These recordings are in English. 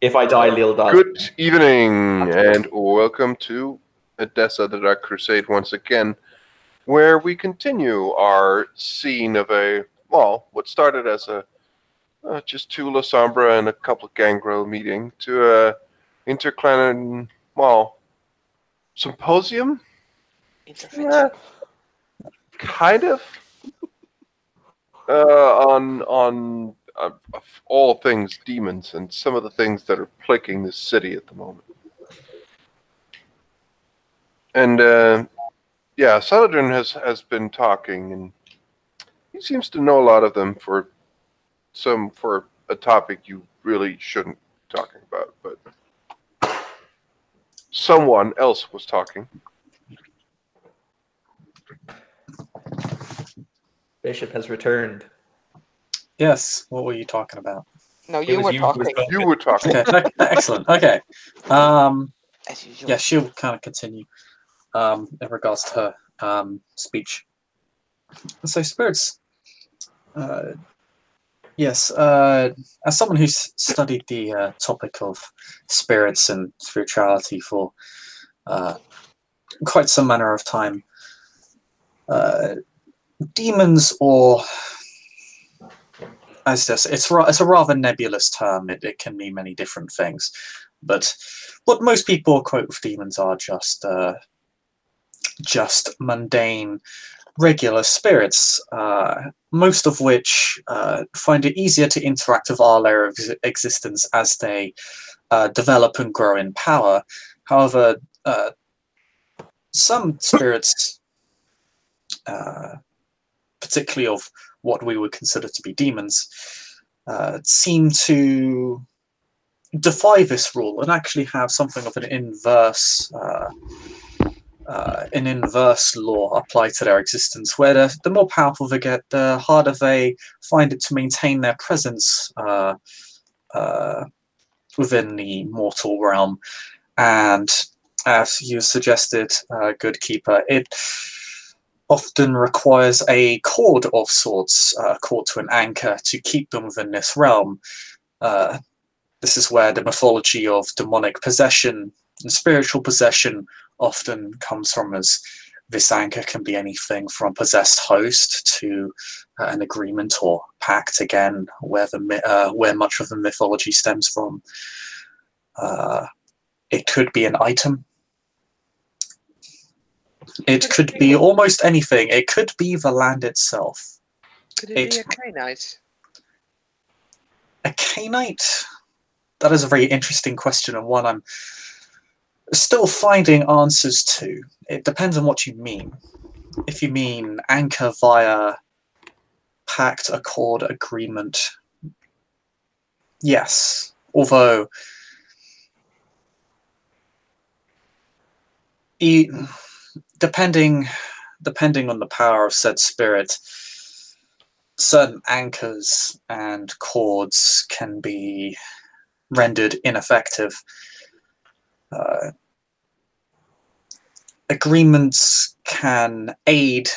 If I die, Lil does. Good evening, and welcome to Edessa the Dark Crusade once again, where we continue our scene of what started as just two La Sombra and a couple of Gangrel meeting to a interclan, symposium? Intervention. Kind of. On all things demons and some of the things that are plaguing this city at the moment. And Saladin has been talking, and he seems to know a lot of them for a topic you really shouldn't be talking about, but someone else was talking. Bishop has returned. Yes, what were you talking about? No, you were talking. You were talking. Okay, excellent. Okay. As usual. Yeah, she'll kind of continue in regards to her speech. So, spirits. Yes, as someone who's studied the topic of spirits and spirituality for quite some manner of time, demons, or as this, it's a rather nebulous term. It can mean many different things, but what most people quote with demons are just mundane, regular spirits, most of which find it easier to interact with our layer of existence as they develop and grow in power. However, some spirits, particularly of what we would consider to be demons, seem to defy this rule and actually have something of an inverse law applied to their existence, where the more powerful they get, the harder they find it to maintain their presence within the mortal realm. And as you suggested, Good Keeper, it often requires a cord of sorts, a cord to an anchor, to keep them within this realm. This is where the mythology of demonic possession and spiritual possession often comes from, as this anchor can be anything from a possessed host to an agreement or pact, again, where much of the mythology stems from. It could be an item. It could be almost anything. It could be the land itself. Could it be a Cainite? A Cainite? That is a very interesting question, and one I'm still finding answers to. It depends on what you mean. If you mean anchor via pact, accord, agreement, yes. Although depending on the power of said spirit, certain anchors and cords can be rendered ineffective. Agreements can aid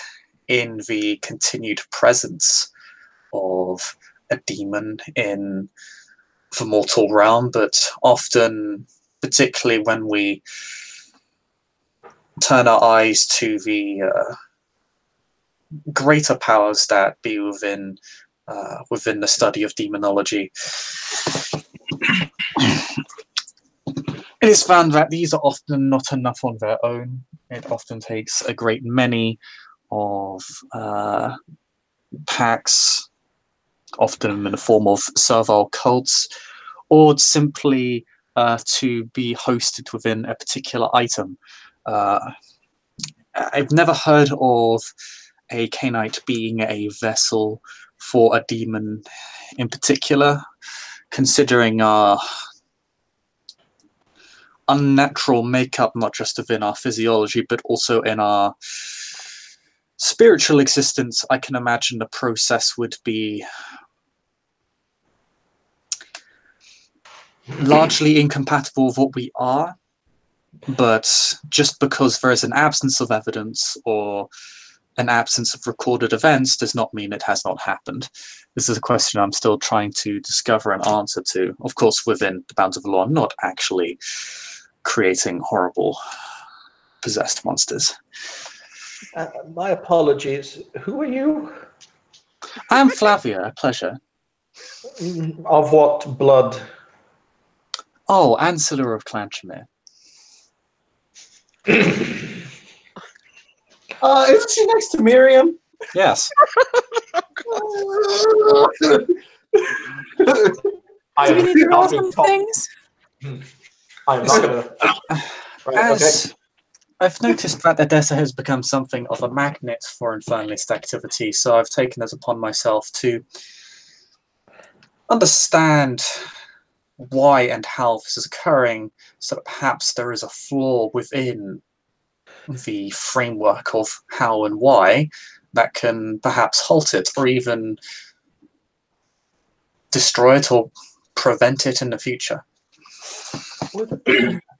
in the continued presence of a demon in the mortal realm, but often, particularly when we turn our eyes to the greater powers that be within the study of demonology, it is found that these are often not enough on their own. It often takes a great many of pacts, often in the form of servile cults, or simply to be hosted within a particular item. I've never heard of a Cainite being a vessel for a demon in particular, considering our unnatural makeup, not just within our physiology, but also in our spiritual existence. I can imagine the process would be largely incompatible with what we are, but just because there is an absence of evidence or an absence of recorded events does not mean it has not happened. This is a question I'm still trying to discover an answer to. Of course, within the bounds of the law, I'm not actually creating horrible possessed monsters. My apologies. Who are you? I'm Flavia, a pleasure. Of what blood? Oh, Ancillor of Krog-Meyer. Isn't she next to Miriam? Yes. I Do we am need to roll not some talk- things? I'm not gonna. Right, As okay. I've noticed that Odessa has become something of a magnet for infernalist activity, so I've taken it upon myself to understand why and how this is occurring, so that perhaps there is a flaw within the framework of how and why that can perhaps halt it, or even destroy it or prevent it in the future. With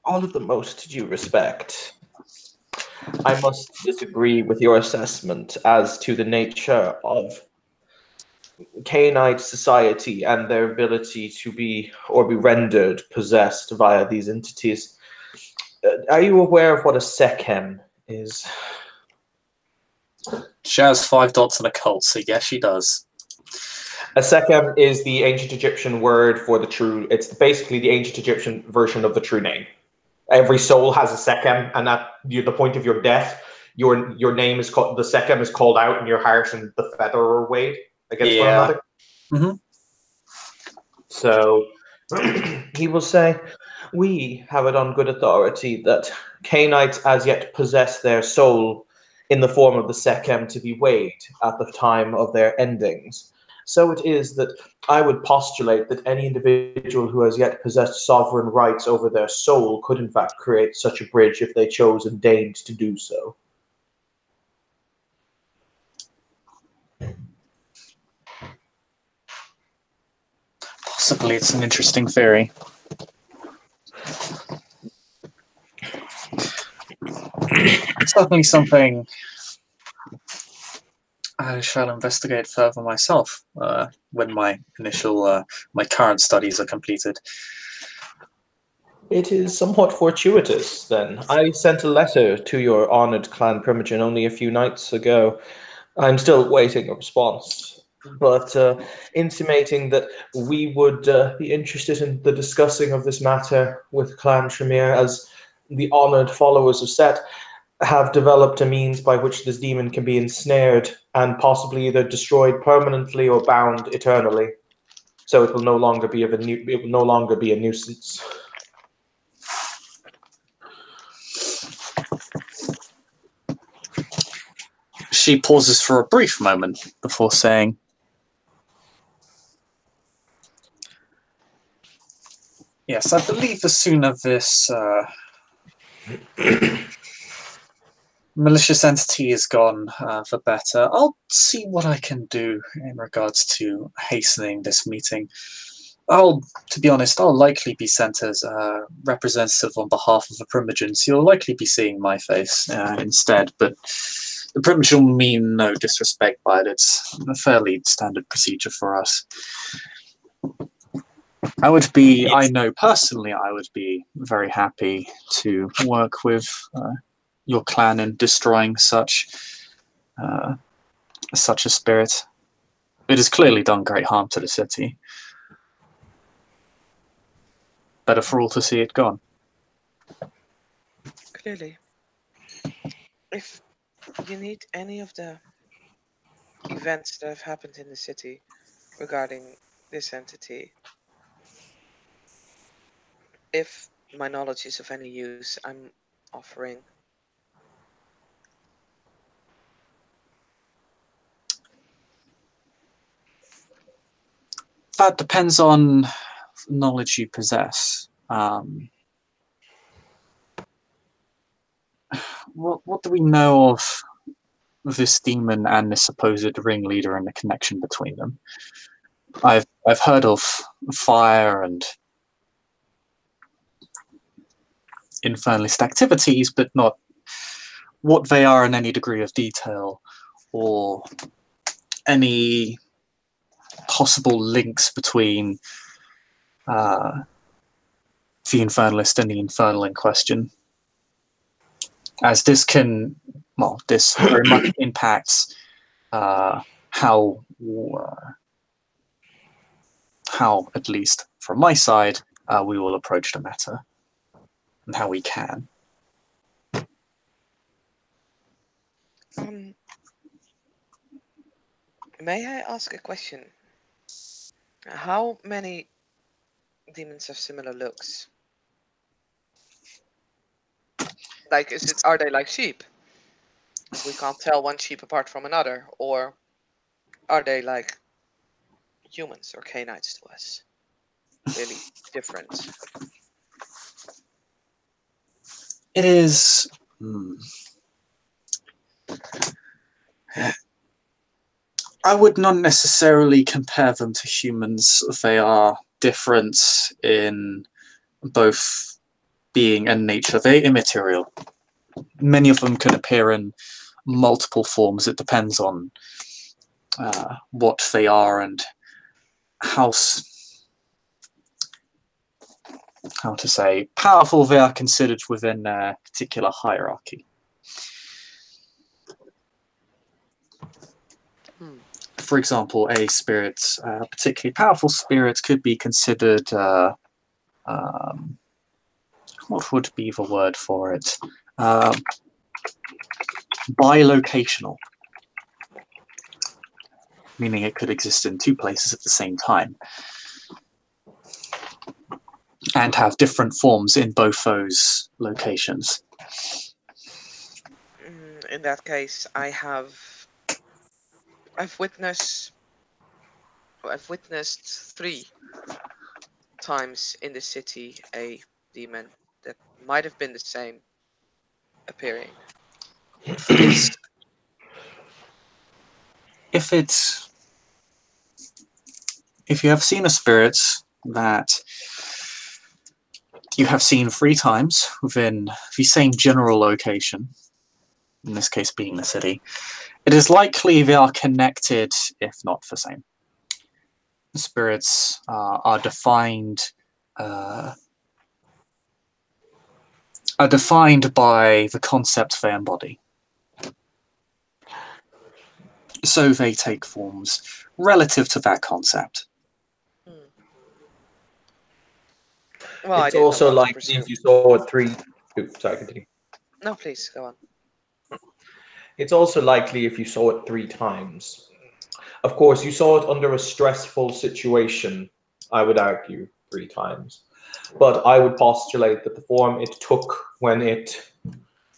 all of the most due respect, I must disagree with your assessment as to the nature of Cainite society and their ability to be rendered possessed via these entities. Are you aware of what a Sekhem is? She has 5 dots in a cult, so yes, she does. A Sekhem is the ancient Egyptian word for the true. It's basically the ancient Egyptian version of the true name. Every soul has a Sekhem, and at the point of your death, your name is called, the Sekhem is called out, and your heart and the feather are weighed against one another. Mhm. So he will say, we have it on good authority that Cainites as yet possess their soul in the form of the Sekhem to be weighed at the time of their endings. So it is that I would postulate that any individual who has yet possessed sovereign rights over their soul could in fact create such a bridge if they chose and deigned to do so. Possibly it's an interesting theory. It's certainly something I shall investigate further myself when my initial, my current studies are completed. It is somewhat fortuitous, then. I sent a letter to your honored clan Primogen only a few nights ago. I'm still waiting a response, but intimating that we would be interested in the discussing of this matter with Clan Tremere, as the honored followers of Set have developed a means by which this demon can be ensnared and possibly either destroyed permanently or bound eternally. So it will no longer be it will no longer be a nuisance. She pauses for a brief moment before saying, yes, I believe the sooner this malicious entity is gone, the better. I'll see what I can do in regards to hastening this meeting. To be honest, I'll likely be sent as a representative on behalf of the Primogens. You'll likely be seeing my face instead, but the Primogen will mean no disrespect by it. It's a fairly standard procedure for us. I know personally, I would be very happy to work with your clan in destroying such a spirit. It has clearly done great harm to the city. Better for all to see it gone. Clearly. If you need any of the events that have happened in the city regarding this entity, if my knowledge is of any use, I'm offering. That depends on knowledge you possess. What do we know of this demon and this supposed ringleader and the connection between them? I've heard of fire and infernalist activities, but not what they are in any degree of detail, or any possible links between the Infernalist and the Infernal in question, as this can, well, this very much impacts how, at least from my side, we will approach the matter, and how we can. May I ask a question? How many demons have similar looks? Like, are they like sheep? We can't tell one sheep apart from another, or are they like humans or canites to us? Really different. It is. I would not necessarily compare them to humans. They are different in both being and nature. They're immaterial. Many of them can appear in multiple forms. It depends on what they are and how to say powerful they are considered within a particular hierarchy. For example, a spirit, a particularly powerful spirit, could be considered what would be the word for it? Bilocational, meaning it could exist in two places at the same time and have different forms in both those locations. In that case, I've witnessed 3 times in the city a demon that might have been the same appearing. If it is, if you have seen a spirit that you have seen 3 times within the same general location, in this case being the city, it is likely they are connected, if not the same. The spirits are defined by the concept they embody. So they take forms relative to that concept. Well, it's also likely if you saw it 3... Oops, sorry, continue. No, please, go on. It's also likely if you saw it 3 times. Of course, you saw it under a stressful situation, I would argue, 3 times. But I would postulate that the form it took when it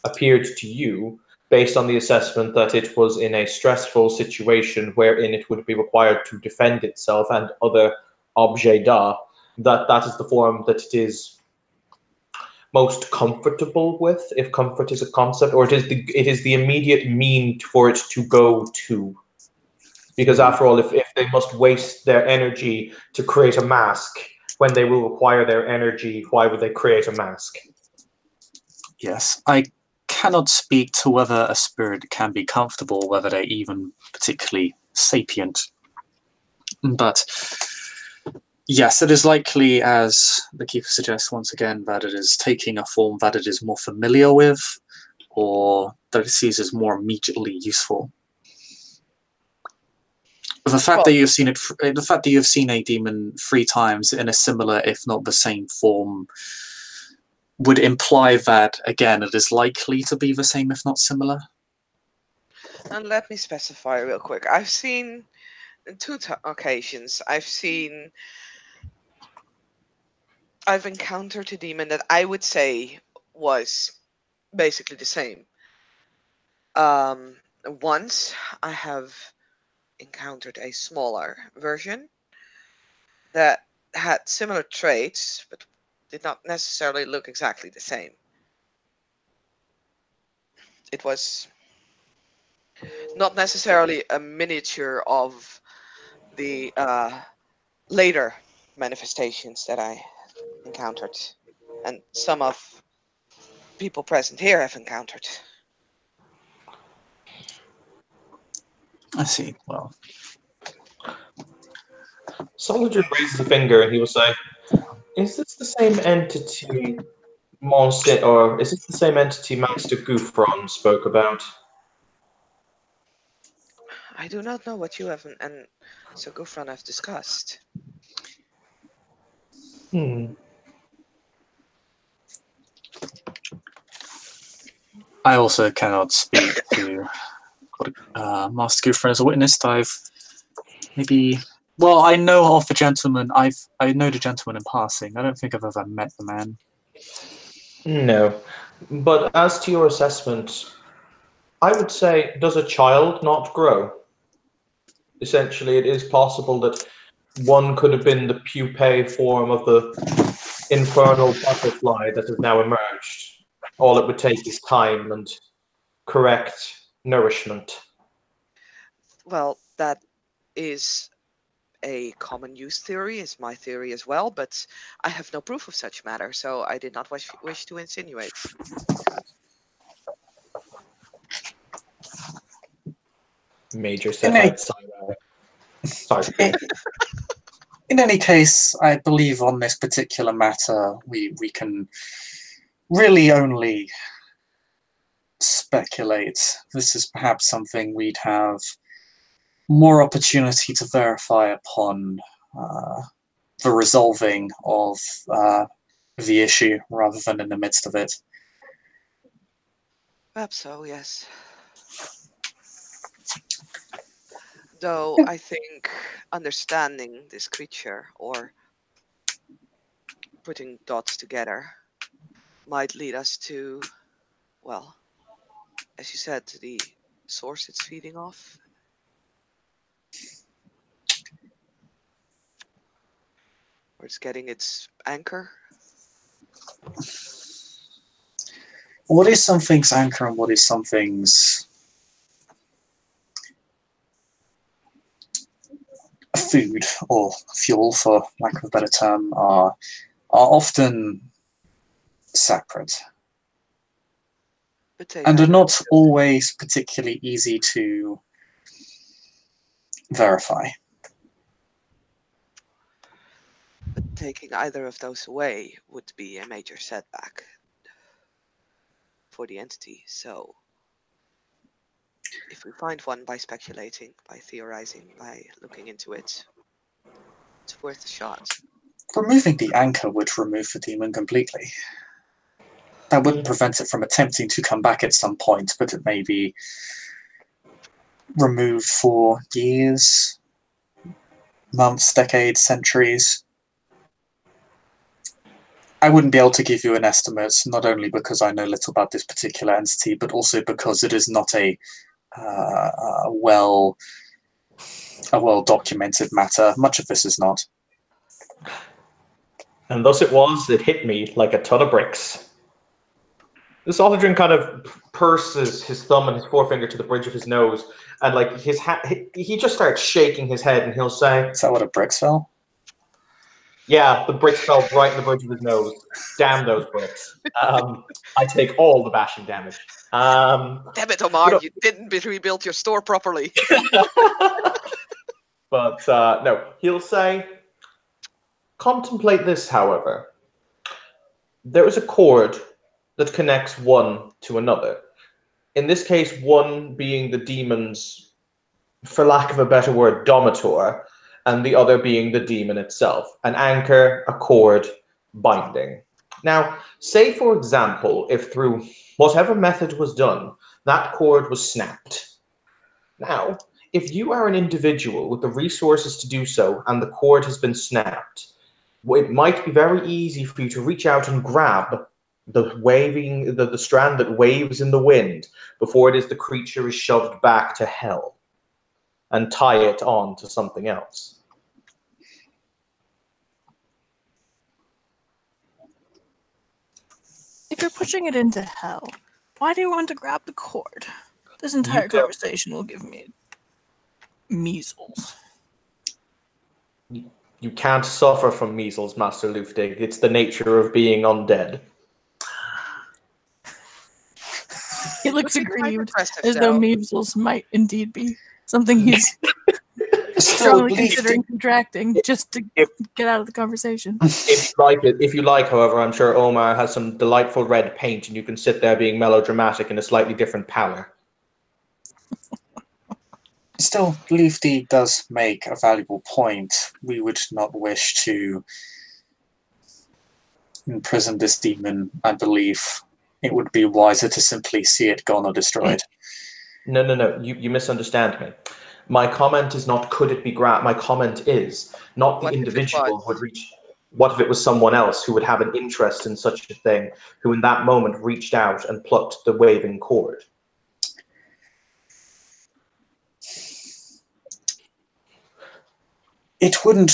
appeared to you, based on the assessment that it was in a stressful situation wherein it would be required to defend itself and other objets d'art, that is the form that it is most comfortable with, if comfort is a concept, or it is the immediate mean for it to go to. Because after all, if they must waste their energy to create a mask, when they will require their energy, why would they create a mask? Yes, I cannot speak to whether a spirit can be comfortable, whether they're even particularly sapient. But yes, it is likely, as the Keeper suggests once again, that it is taking a form that it is more familiar with, or that it sees as more immediately useful. The fact that you've seen it, the fact that you've seen a demon 3 times in a similar, if not the same form, would imply that, again, it is likely to be the same, if not similar. And let me specify real quick. I've seen 2 occasions. I've encountered a demon that I would say was basically the same. Once I have encountered a smaller version that had similar traits, but did not necessarily look exactly the same. It was not necessarily a miniature of the later manifestations that I encountered, and some of people present here have encountered. I see. Well, Soldier raises a finger and he will say, "Is this the same entity, or is this the same entity Master Gouffron spoke about?" I do not know what you have and Sir Gouffron have discussed. I also cannot speak to Master Gouffron as a witness. Well, I know of the gentleman. I know the gentleman in passing. I don't think I've ever met the man. No. But as to your assessment, I would say, does a child not grow? Essentially, it is possible that one could have been the pupae form of the infernal butterfly that has now emerged. All it would take is time and correct nourishment. Well, that is a common use theory, is my theory as well, but I have no proof of such matter, so I did not wish to insinuate. Major setback. Sorry. In any case, I believe on this particular matter, we can really only speculate. This is perhaps something we'd have more opportunity to verify upon the resolving of the issue rather than in the midst of it. Perhaps so, yes. Though I think understanding this creature or putting dots together might lead us to, well, as you said, the source it's feeding off. Or it's getting its anchor. What is something's anchor and what is something's food or fuel, for lack of a better term, are often separate and are not always particularly easy to verify. But taking either of those away would be a major setback for the entity. So if we find one by speculating, by theorizing, by looking into it, it's worth a shot. Removing the anchor would remove the demon completely. That wouldn't prevent it from attempting to come back at some point, but it may be removed for years, months, decades, centuries. I wouldn't be able to give you an estimate, not only because I know little about this particular entity, but also because it is not a well-documented matter. Much of this is not. And thus it was, it hit me like a ton of bricks. The Soldier kind of purses his thumb and his forefinger to the bridge of his nose, and like he just starts shaking his head, and he'll say, "Is that what a bricks fell?" Yeah, the bricks fell right in the bridge of his nose. Damn those bricks. I take all the bashing damage. Damn it, Omar, you didn't rebuild your store properly. But no, he'll say, contemplate this, however. There is a cord that connects one to another. In this case, one being the demon's, for lack of a better word, domator, and the other being the demon itself. An anchor, a cord, binding. Now, say for example, if through whatever method was done, that cord was snapped. Now, if you are an individual with the resources to do so and the cord has been snapped, it might be very easy for you to reach out and grab the strand that waves in the wind before it is the creature is shoved back to hell and tie it on to something else. If you're pushing it into hell, why do you want to grab the cord? This entire conversation will give me measles. You can't suffer from measles, Master Luftig. It's the nature of being undead. He looks aggrieved, as though measles might indeed be Something he's Still, strongly Leaf considering contracting just to get out of the conversation. If you like, however, I'm sure Omar has some delightful red paint, and you can sit there being melodramatic in a slightly different pallor. Still, Leaf D does make a valuable point. We would not wish to imprison this demon. I believe it would be wiser to simply see it gone or destroyed. No. You misunderstand me. My comment is not could it be grabbed. My comment is not the What if it individual was? would reach. What if it was someone else who would have an interest in such a thing, who in that moment reached out and plucked the waving cord? It wouldn't.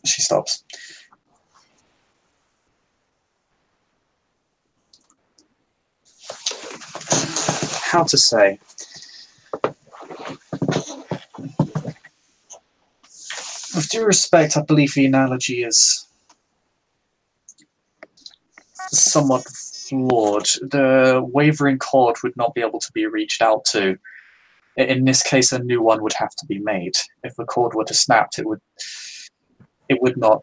She stops. How to say? With due respect, I believe the analogy is somewhat flawed. The wavering cord would not be able to be reached out to. In this case, a new one would have to be made. If the cord were to snap, it would not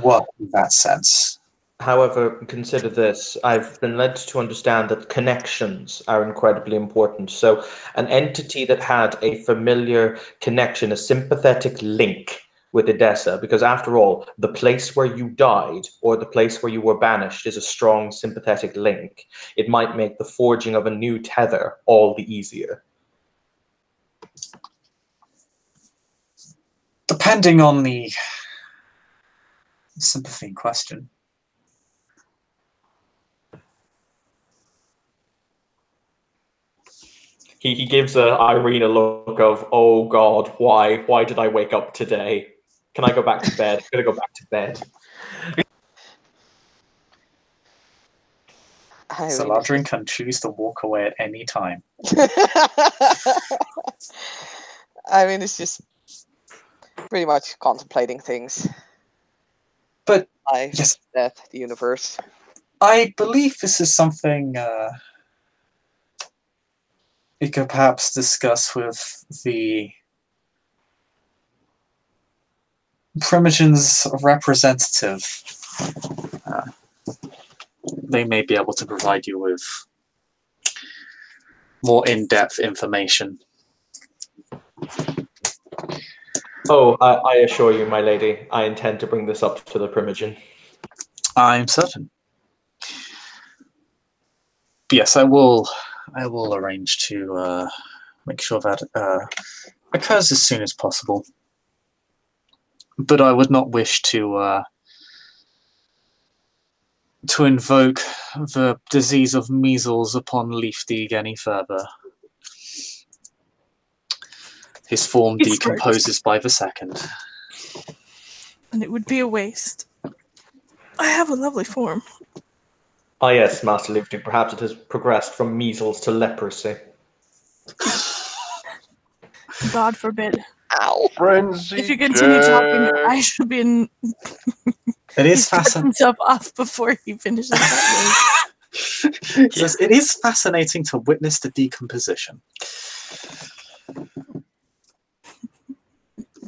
work in that sense. However, consider this. I've been led to understand that connections are incredibly important. So, an entity that had a familiar connection, a sympathetic link with Edessa, because after all, the place where you died or the place where you were banished is a strong sympathetic link. It might make the forging of a new tether all the easier. Depending on the sympathy in question. He gives Irene a look of, oh God, why did I wake up today? Can I go back to bed? I'm gonna go back to bed. Saladrin can choose to walk away at any time. I mean, it's just pretty much contemplating things. But Life, yes, death, the universe. I believe this is something we could perhaps discuss with the Primogen's representative. They may be able to provide you with more in-depth information. Oh, I assure you, my lady, I intend to bring this up to the Primogen. I'm certain. Yes, I will arrange to make sure that occurs as soon as possible. But I would not wish to invoke the disease of measles upon Leafdeeg any further. His form It's decomposes by the second. And it would be a waste. I have a lovely form. Ah yes, Master Lifting, perhaps it has progressed from measles to leprosy. God forbid. Ow! Frenzy If you continue talking, check. I should be in... It He is starts fascinating. himself off before he finishes that Yes, it is fascinating to witness the decomposition.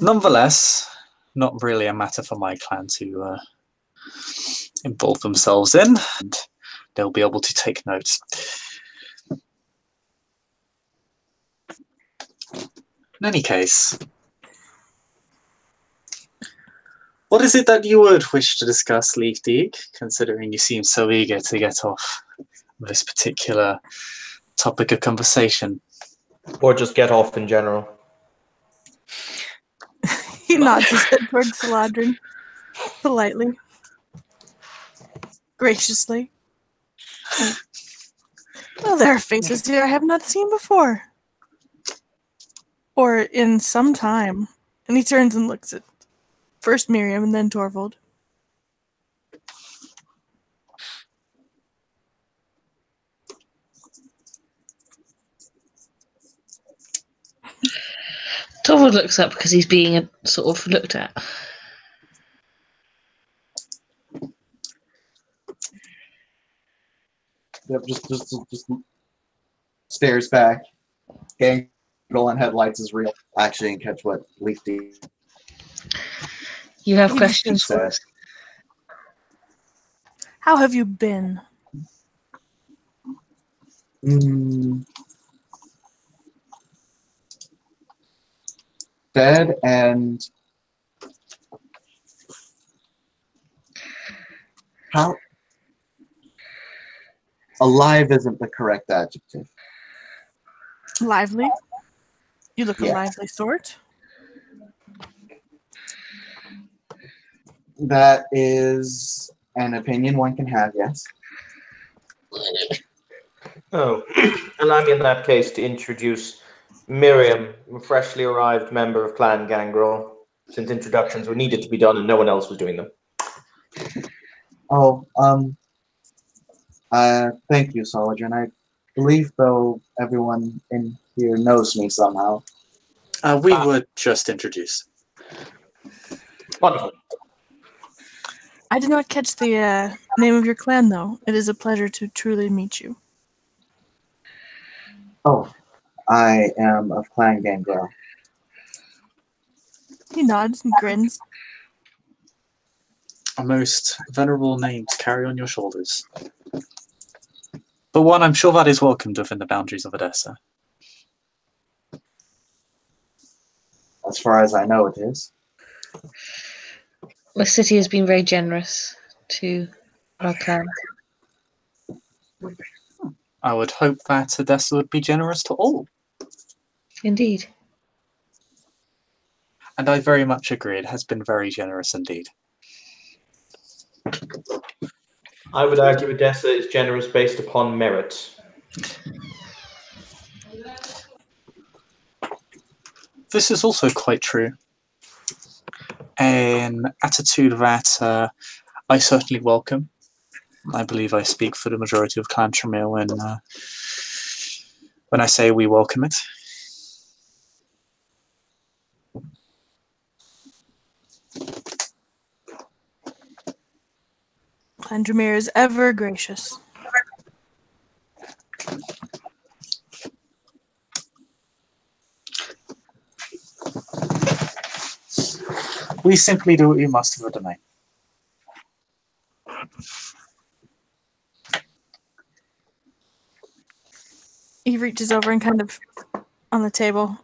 Nonetheless, not really a matter for my clan to involve themselves in, and they'll be able to take notes. In any case, what is it that you would wish to discuss, Leafdeeg, considering you seem so eager to get off this particular topic of conversation? Or just get off in general. He nods his head towards Saladrin. Politely. Graciously. Well, there are faces here I have not seen before. Or in some time. And he turns and looks at first Miriam and then Torvald. Torvald looks up because he's being sort of looked at. Yep, just stares back. Gangle on headlights is real. Actually, and catch what Leaf D You have questions for said. us? How have you been? Fed and how alive isn't the correct adjective. Lively? You look a Yes. lively sort. That is an opinion one can have, yes. Oh, allow me in that case to introduce Miriam, a freshly arrived member of Clan Gangrel, since introductions were needed to be done and no one else was doing them. Oh, thank you, Soldier. I believe, though, everyone in here knows me somehow. We were just introduced. Wonderful. I did not catch the name of your clan, though. It is a pleasure to truly meet you. Oh, I am of Clan Gangrel. He nods and grins. A most venerable name to carry on your shoulders. But one I'm sure that is welcomed within the boundaries of Odessa. As far as I know, it is. The city has been very generous to our clan. I would hope that Odessa would be generous to all. Indeed. And I very much agree. It has been very generous indeed. I would argue Odessa is generous based upon merit. This is also quite true. An attitude that I certainly welcome. I believe I speak for the majority of Clan Tremere when I say we welcome it. Clan Dremere is ever gracious. We simply do what we must for the domain. He reaches over and kind of on the table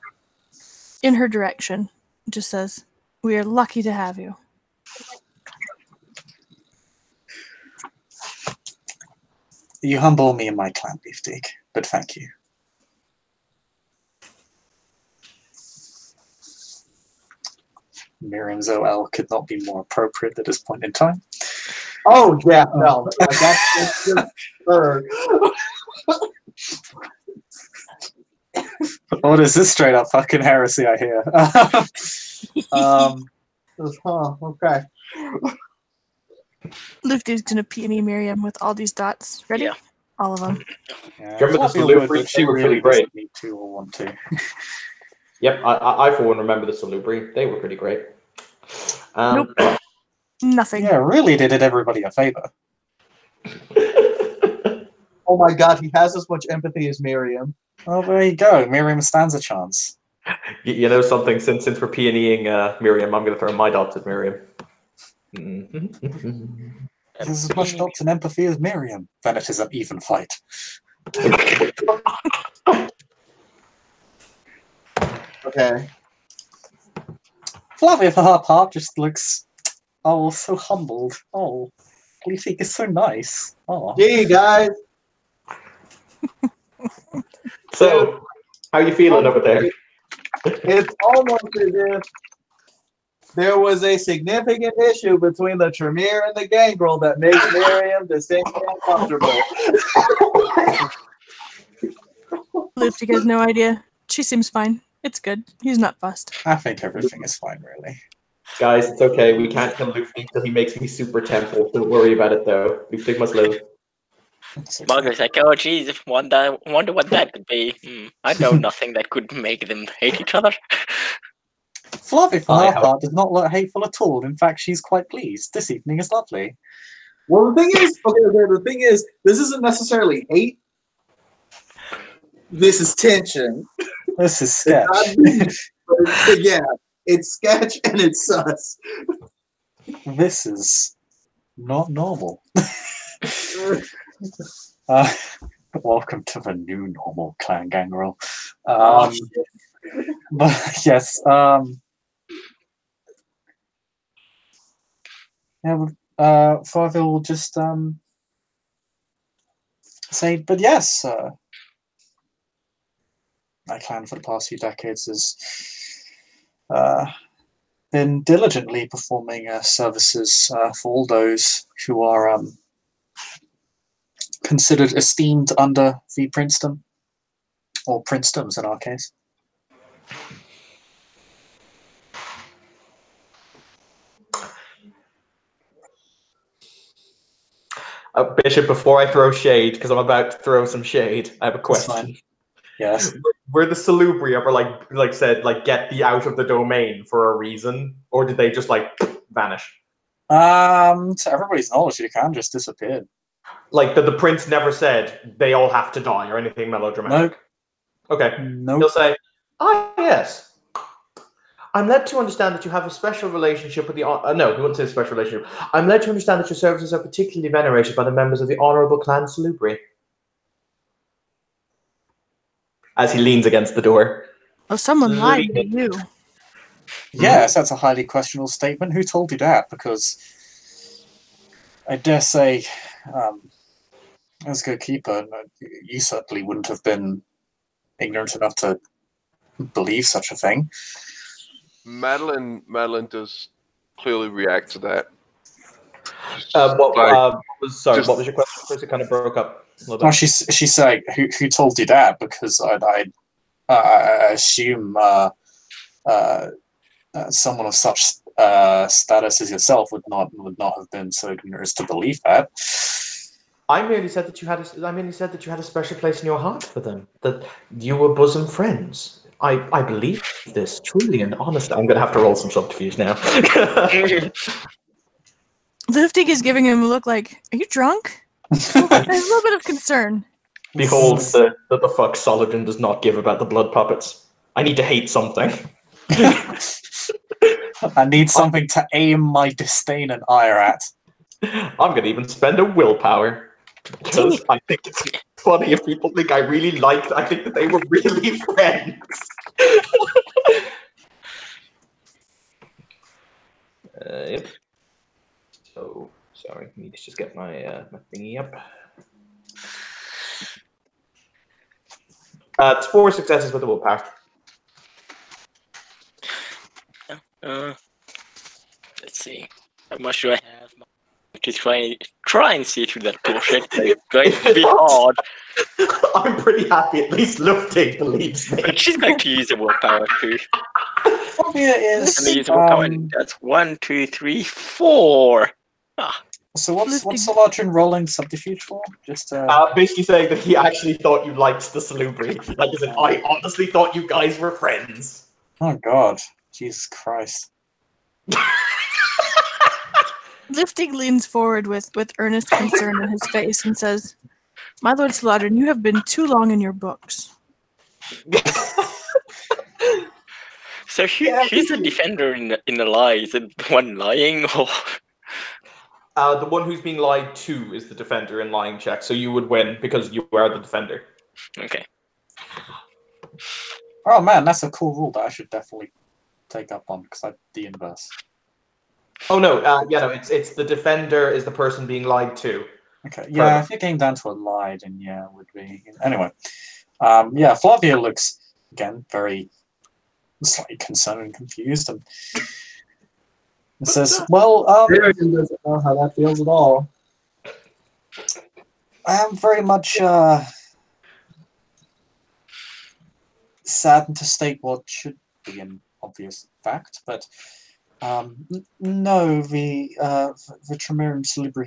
in her direction just says, "We are lucky to have you." You humble me in my clan, Beefsteak, but thank you. Miriam's OL could not be more appropriate at this point in time. Oh, yeah, no. That's just her. What is this straight up fucking heresy I hear? Okay. Lufty's gonna peony Miriam with all these dots. Ready? Yeah. All of them. Yeah, Remember the Fluffy salute would, but she were really pretty great. doesn't need to or want to. Yep, I for one remember the Salubri. They were pretty great. Nope. Nothing. Yeah, really did it everybody a favor. Oh my god, he has as much empathy as Miriam. Well, there you go. Miriam stands a chance. You know something, since we're peonying Miriam, I'm going to throw my dots at Miriam. He has as much dots and empathy as Miriam. Then it is an even fight. Okay. Flavia, for her part, just looks, oh, so humbled. Oh, Leafy is so nice. Oh. Gee, guys. So, how you feeling over there? It's almost as if there was a significant issue between the Tremere and the Gangrel that makes Miriam distinctly uncomfortable. Lufty has no idea. She seems fine. It's good. He's not fussed. I think everything is fine, really. Guys, it's okay. We can't kill Luffy until he makes me super temple. Don't worry about it, though. Luffy must live. Margaret's like, oh jeez, wonder what that could be. I know nothing that could make them hate each other. Fluffy, for her part, does not look hateful at all. In fact, she's quite pleased. This evening is lovely. Well, the thing is, this isn't necessarily hate. This is tension. This is It's sketch. not me, but yeah, it's sketch and it's sus. This is not normal. Welcome to the new normal, Clan Gangrel. But yes, Farville will just say, but yes, my clan for the past few decades has been diligently performing services for all those who are considered esteemed under the princedom, or princedoms in our case. Bishop, before I throw shade, because I'm about to throw some shade, I have a That's fine. question. Yes. Were the Salubri ever like said get thee out of the domain for a reason, or did they just vanish? To everybody's knowledge, you can just disappear. Like the prince never said they all have to die or anything melodramatic. Nope. Okay. Nope. He'll say, "Ah, yes. I'm led to understand that you have a special relationship with the no, he wouldn't say special relationship. I'm led to understand that your services are particularly venerated by the members of the honourable clan Salubri." As he leans against the door. Oh, someone lied to you. Yes, that's a highly questionable statement. Who told you that? Because I dare say, as a good keeper, you certainly wouldn't have been ignorant enough to believe such a thing. Madeline does clearly react to that. What was your question? Chris? It kind of broke up a little bit. Well, she's saying, who told you that? Because I assume someone of such status as yourself would not have been so ignorant as to believe that. I merely said that you had a special place in your heart for them. That you were bosom friends. I believe this truly and honest. I'm going to have to roll some subterfuge now. Liftig is giving him a look like, "Are you drunk?" There's a little bit of concern. Behold the fuck Solidin does not give about the blood puppets. I need to hate something. I need something to aim my disdain and ire at. I'm going to even spend a willpower. Because I think it's funny if people think I think that they were really friends. Yep. So, sorry, I need to just get my thingy up. It's 4 successes with the willpower. Let's see. How much do I have? To try and see through that bullshit. It's going to be hard. I'm pretty happy at least Luftig believes me. But she's going to use a willpower too. Phobia is. And use a willpower. That's 1, 2, 3, 4. Ah. So what's Solodrin rolling subterfuge for? Just basically saying that he actually thought you liked the Salubri. Like, as in, I honestly thought you guys were friends. Oh God, Jesus Christ. Liftig leans forward with earnest concern in his face and says, "My Lord Solodrin, you have been too long in your books." So who's the defender in the lie? Is it the one lying or? The one who's being lied to is the defender in lying check, so you would win because you are the defender. Okay. Oh man, that's a cool rule that I should definitely take up on because I the inverse. Oh no, it's the defender is the person being lied to. Okay, yeah, if it came down to a lie, then yeah, it would be. Anyway, yeah, Flavia looks again very slightly concerned and confused, and says, "Well, Arian doesn't know how that feels at all. I am very much saddened to state what should be an obvious fact, but no, the Tremere and Salubri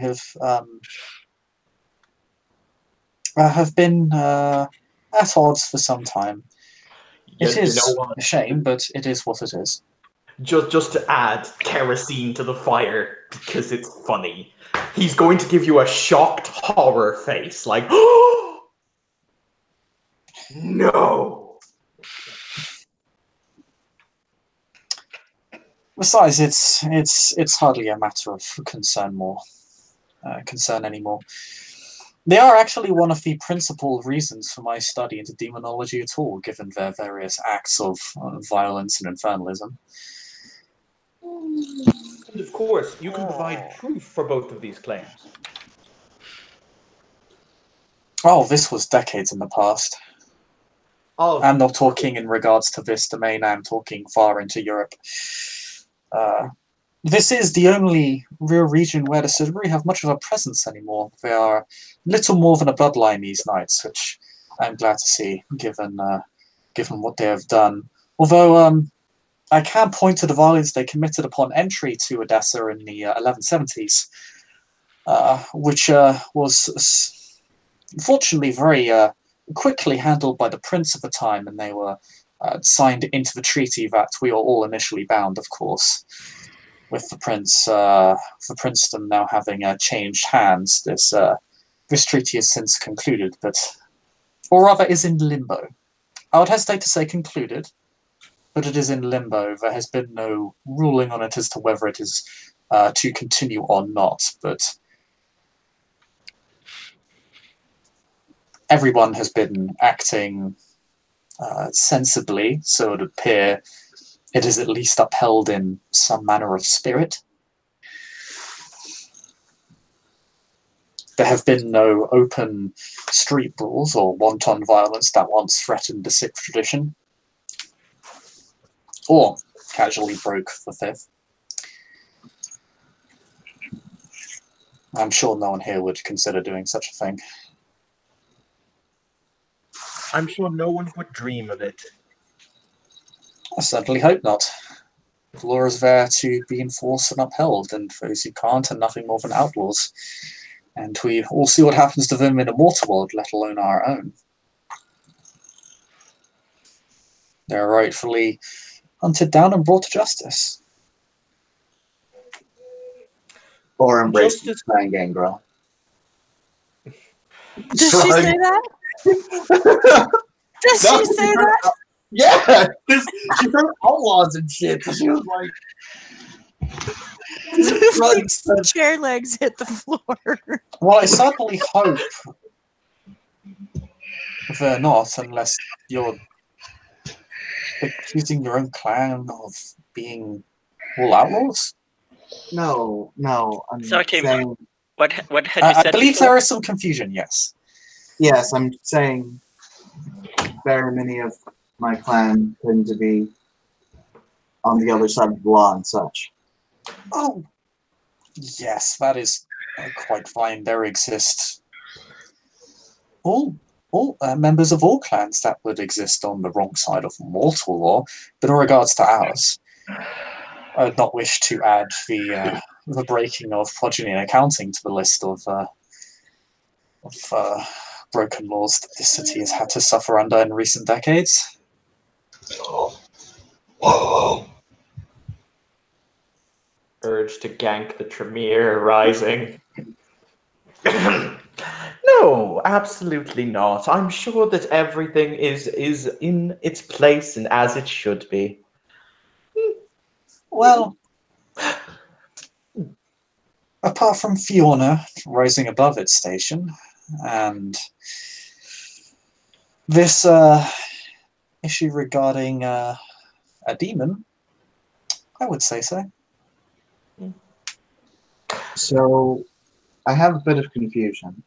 have been at odds for some time. It is a shame, but it is what it is." Just to add kerosene to the fire because it's funny, he's going to give you a shocked horror face, like, No. Besides, it's hardly a matter of concern anymore. They are actually one of the principal reasons for my study into demonology at all, given their various acts of violence and infernalism. And of course, you can provide proof for both of these claims. Oh, this was decades in the past. Oh, I'm not talking in regards to this domain, I'm talking far into Europe. This is the only real region where the Silveri have much of a presence anymore. They are little more than a bloodline these nights, which I'm glad to see, given what they have done. Although I can point to the violence they committed upon entry to Odessa in the 1170s, which was unfortunately very quickly handled by the prince of the time, and they were signed into the treaty that we are all initially bound, of course. With the princedom now having changed hands, this treaty is since concluded, or rather is in limbo. I would hesitate to say concluded, but it is in limbo. There has been no ruling on it as to whether it is to continue or not, but everyone has been acting sensibly, so it would appear it is at least upheld in some manner of spirit. There have been no open street brawls or wanton violence that once threatened the sixth tradition, or casually broke the fifth. I'm sure no one here would consider doing such a thing. I'm sure no one would dream of it. I certainly hope not. The law is there to be enforced and upheld, and those who can't are nothing more than outlaws. And we all see what happens to them in a mortal world, let alone our own. They're rightfully hunted down and brought to justice. Or embrace Justice- Clan Gangrel. Did she say that? Did she say that? Yeah! She heard outlaws and shit. So she was like... Luke's chair legs hit the floor. Well, I certainly hope they're not, unless you're accusing your own clan of being all outlaws. No. I'm Sorry, Tim. saying... What had you I said believe before? there is some confusion, yes. Yes, I'm saying very many of my clan tend to be on the other side of the law and such. Oh, yes, that is quite fine. There exist all members of all clans that would exist on the wrong side of mortal law, but in regards to ours, I would not wish to add the breaking of progeny and accounting to the list of broken laws that this city has had to suffer under in recent decades. Urge to gank the Tremere rising. No, absolutely not. I'm sure that everything is in its place and as it should be. Well, apart from Fiona rising above its station, and this issue regarding a demon, I would say so. So, I have a bit of confusion.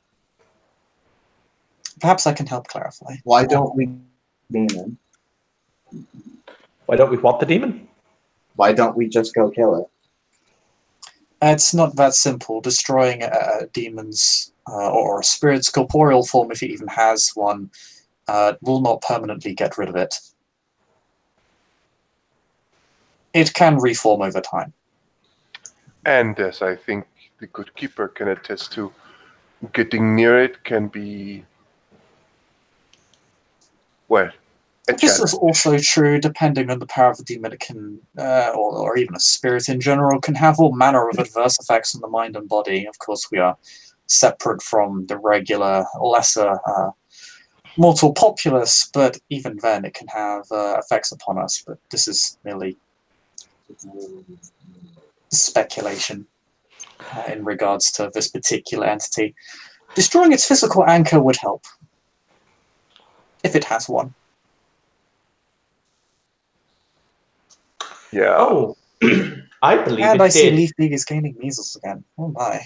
Perhaps I can help clarify. Why don't we demon? Why don't we want the demon? Why don't we just go kill it? It's not that simple. Destroying a demon's or a spirit's corporeal form, if it even has one, will not permanently get rid of it. It can reform over time. And as I think the good keeper can attest to, getting near it can be, well, a This challenge. is also true depending on the power of the demon. It can, or even a spirit in general, can have all manner of adverse effects on the mind and body. Of course, we are separate from the regular, lesser mortal populace, but even then it can have effects upon us. But this is merely speculation in regards to this particular entity. Destroying its physical anchor would help, if it has one. Yeah. Oh, I believe And it I see did. Leaf League is gaining measles again. Oh my.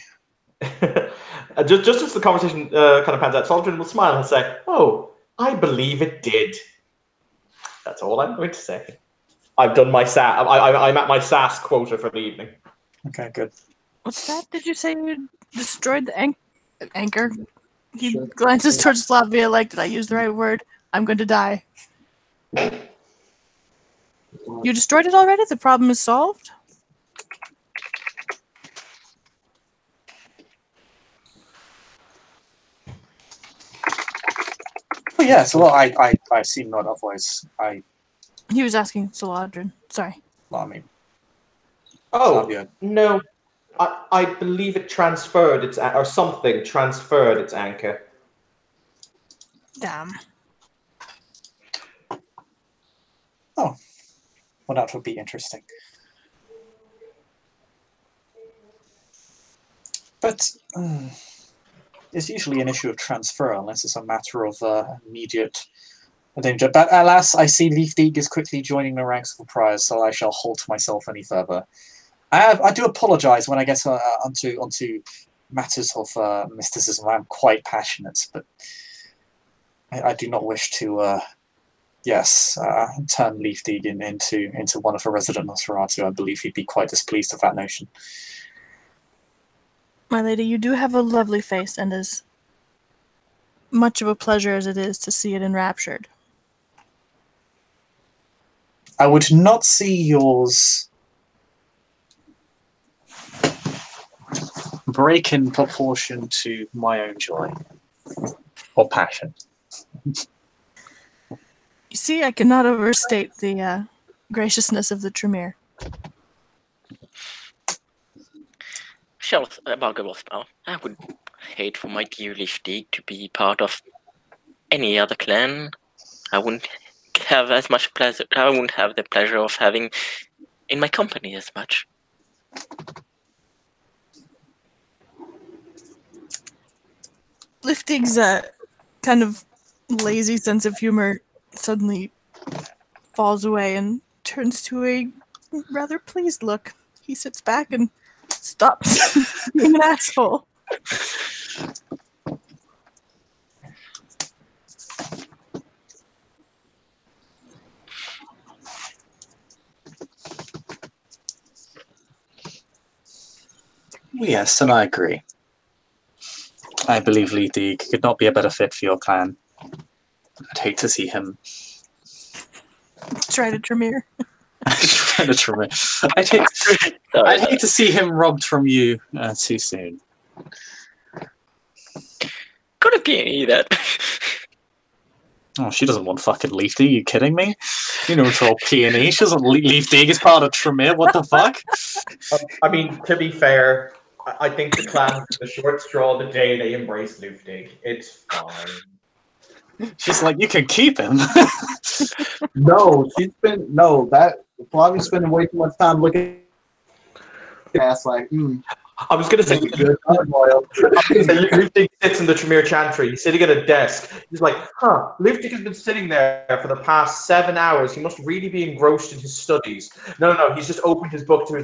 just as the conversation kind of pans out, Soldier will smile and say, "Oh, I believe it did." That's all I'm going to say. I've done my sass. I'm at my sass quota for the evening. Okay, good. What's that? Did you say you destroyed the anchor? He Sure. glances towards Slavia like, did I use the right word? I'm going to die. You destroyed it already? The problem is solved? Oh yes, well I seem not otherwise. He was asking Saladrin. Sorry. Well, I mean, Oh, Flavia. no. I believe it transferred its or something transferred its anchor. Damn. Oh, well, that would be interesting. But it's usually an issue of transfer unless it's a matter of immediate danger. But alas, I see Leaf League is quickly joining the ranks of the prize, so I shall halt myself any further. I do apologise when I get onto matters of mysticism. I'm quite passionate, but I do not wish to, turn Leaf League into one of a resident Nosferatu. I believe he'd be quite displeased with that notion. My lady, you do have a lovely face, and as much of a pleasure as it is to see it enraptured. I would not see yours break in proportion to my own joy or passion. You see, I cannot overstate the graciousness of the Tremere. I would hate for my dear Leaf to be part of any other clan. I wouldn't have as much pleasure. I wouldn't have the pleasure of having in my company as much. Lifting's kind of lazy sense of humor suddenly falls away and turns to a rather pleased look. He sits back and stops being an asshole. Yes, and I agree. I believe Leaf League could not be a better fit for your clan. I'd hate to see him. Try to Tremere. I'd hate to see him robbed from you too soon. Couldn't be any that. Oh, she doesn't want fucking Leaf League. Are you kidding me? You know it's all P&E. She doesn't Leaf League is part of Tremere. What the fuck? I mean, to be fair, I think the clan took the short straw the day they embraced Luftig. It's fine. She's like, you can keep him. No, Flavia's spending way too much time looking at ass like, I was going to say, good hard boiled. Luftig sits in the Tremere Chantry. He's sitting at a desk. He's like, Luftig has been sitting there for the past 7 hours. He must really be engrossed in his studies. No. He's just opened his book to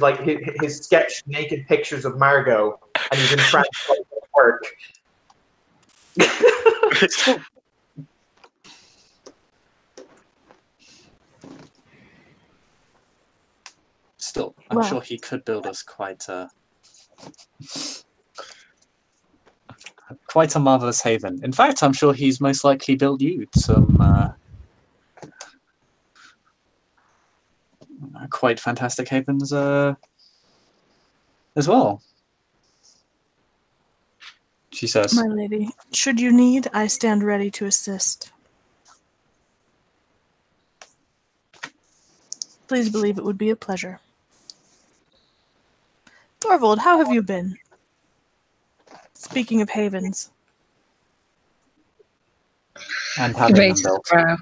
his sketched naked pictures of Margot, and he's entranced by his work. Still, I'm sure he could build us quite a marvelous haven. In fact, I'm sure he's most likely built you some quite fantastic havens as well. She says, My lady, should you need, I stand ready to assist. Please believe it would be a pleasure. Thorvald, how have you been? Speaking of havens. And He having them raises a built. brow.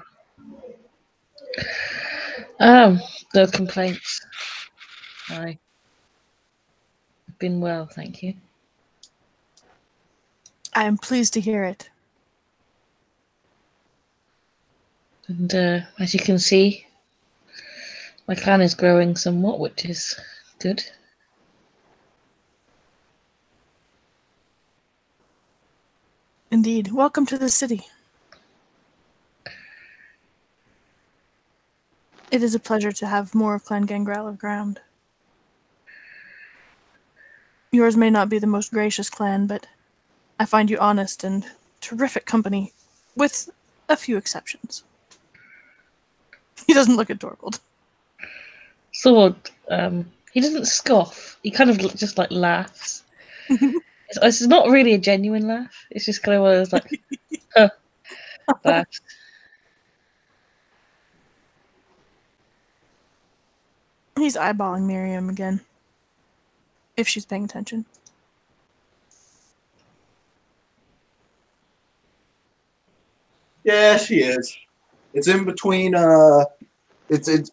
No complaints. I've been well, thank you. I am pleased to hear it. And as you can see, my clan is growing somewhat, which is good. Indeed. Welcome to the city. It is a pleasure to have more of Clan Gangrel around. Yours may not be the most gracious clan, but I find you honest and terrific company, with a few exceptions. He doesn't look at Torvald. Sword, he doesn't scoff. He kind of just like laughs. It's not really a genuine laugh. It's just kind of one of those like, huh, laughs. He's eyeballing Miriam again. If she's paying attention. Yeah, she is. It's in between. It's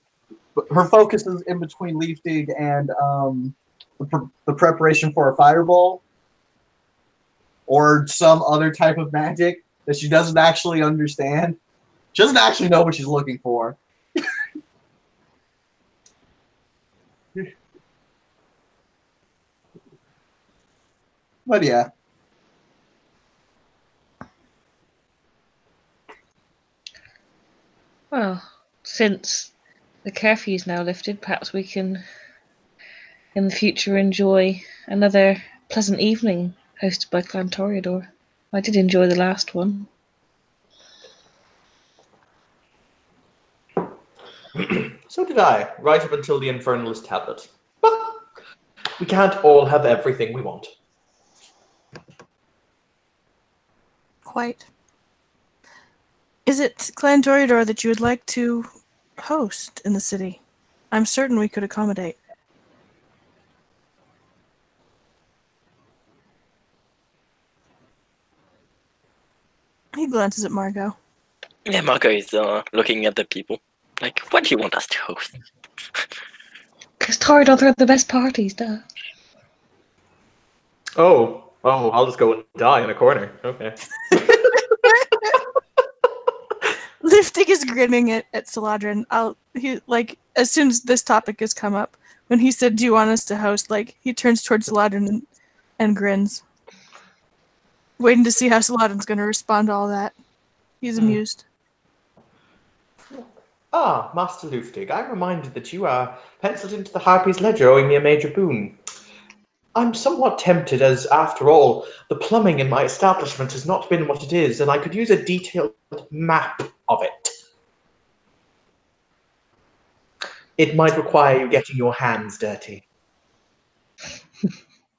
her focus is in between leaf dig and the preparation for a fireball or some other type of magic that she doesn't actually understand. She doesn't actually know what she's looking for. But yeah. Well, since the curfew is now lifted, perhaps we can, in the future, enjoy another pleasant evening hosted by Clan Toreador. I did enjoy the last one. So did I, right up until the Infernalist tablet. But we can't all have everything we want. Quite. Is it Clan Toreador that you would like to host in the city? I'm certain we could accommodate. He glances at Margot. Yeah, Marco is looking at the people. Like, what do you want us to host? Because Toreador are the best parties, duh. Oh, I'll just go and die in a corner. Okay. Liftig is grinning at Saladrin. As soon as this topic has come up, when he said, "Do you want us to host?" He turns towards Saladrin and grins, waiting to see how Saladrin's going to respond to all that. He's amused. Ah, Master Luftig, I'm reminded that you are penciled into the Harpy's ledger, owing me a major boon. I'm somewhat tempted, as, after all, the plumbing in my establishment has not been what it is, and I could use a detailed map of it. It might require you getting your hands dirty.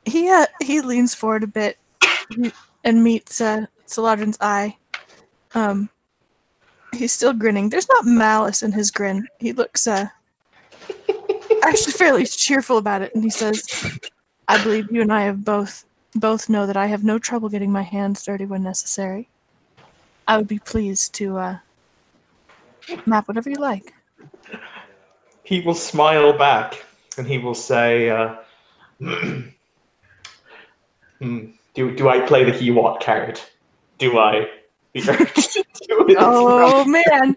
He leans forward a bit and meets Saladrin's eye. He's still grinning. There's not malice in his grin. He looks actually fairly cheerful about it, and he says, "I believe you and I have both know that I have no trouble getting my hands dirty when necessary. I would be pleased to map whatever you like." He will smile back, and he will say, do I play the he what card? Do I be urged to do it? Oh man,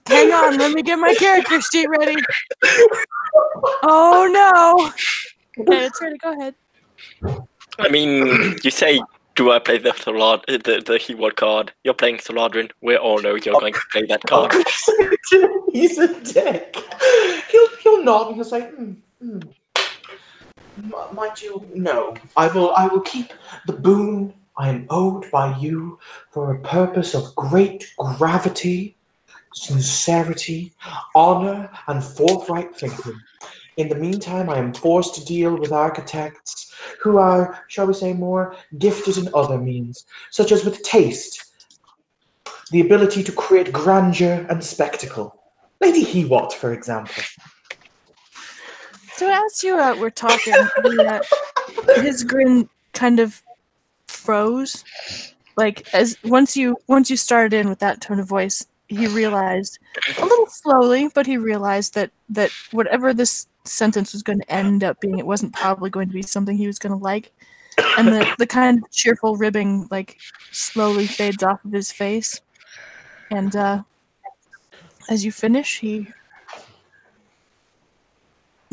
hang on, let me get my character sheet ready. Oh no. Okay, it's ready. Go ahead. I mean, you say, do I play the he what card? You're playing Saladrin. We all know you're going to play that card. He's a dick. He'll nod and he'll say, Mind you, no. I will keep the boon I am owed by you for a purpose of great gravity, sincerity, honor, and forthright thinking. In the meantime, I am forced to deal with architects who are, shall we say, more gifted in other means, such as with taste, the ability to create grandeur and spectacle. Lady Hewat, for example. So as you were talking, his grin kind of froze, like as once you started in with that tone of voice, he realized a little slowly, but he realized that whatever this sentence was going to end up being, it wasn't probably going to be something he was going to like, and the kind of cheerful ribbing like slowly fades off of his face, and as you finish, he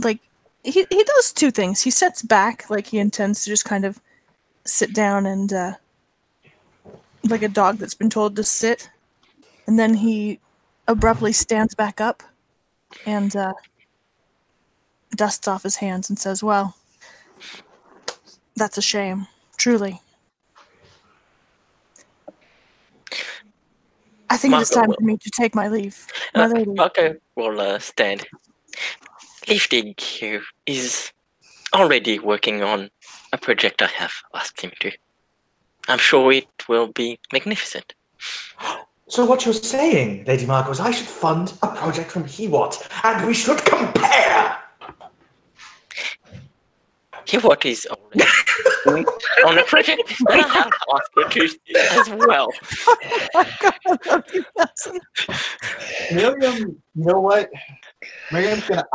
does two things. He sits back like he intends to just kind of sit down and like a dog that's been told to sit, and then he abruptly stands back up and dusts off his hands and says, "Well, that's a shame, truly. I think it is time for me to take my leave, my lady." Marco will stand. Leafdig here is already working on a project I have asked him to. I'm sure it will be magnificent. So what you're saying, Lady Margot, is I should fund a project from Hewat, and we should compare! Hewat is already on a project, and I have asked her to as well. Oh my god, I love you, cousin. Miriam, you know what? Miriam's gonna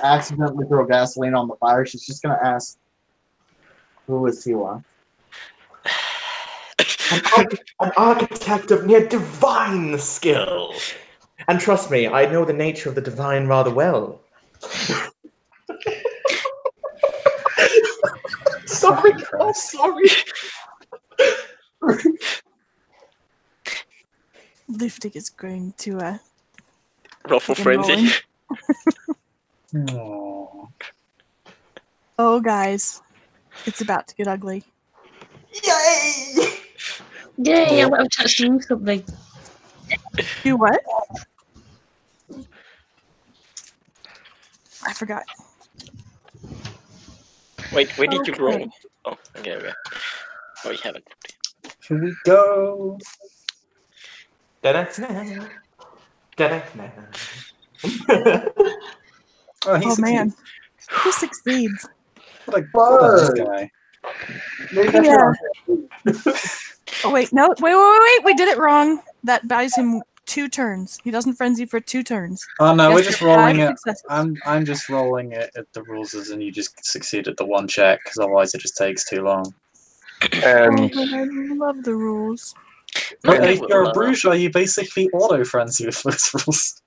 accidentally throw gasoline on the fire. She's just gonna ask, "Who is Siwa?" An architect of near divine skill. And trust me, I know the nature of the divine rather well. Sorry, I'm sorry. Liftig is going to Ruffle begin rolling. frenzy. Aww. Oh, guys, it's about to get ugly. Yay! Yay, I might have touched you something. Do what? I forgot. Wait, where did you roll? Okay. Oh, okay. Oh, you haven't. Here we go. Da-da-da. Da-da-da. Oh, he Oh man, succeeds. who succeeds? What a this guy. Maybe that's Yeah. what Oh wait, no, wait, we did it wrong. That buys him 2 turns. He doesn't frenzy for 2 turns. Oh no, He we're has to just get 5 rolling it. successes. I'm just rolling it at the rules as in you just succeeded the one check because otherwise it just takes too long. And Oh, but I love the rules. But Okay, if you're a well, bourgeois, you basically auto frenzy with those rules.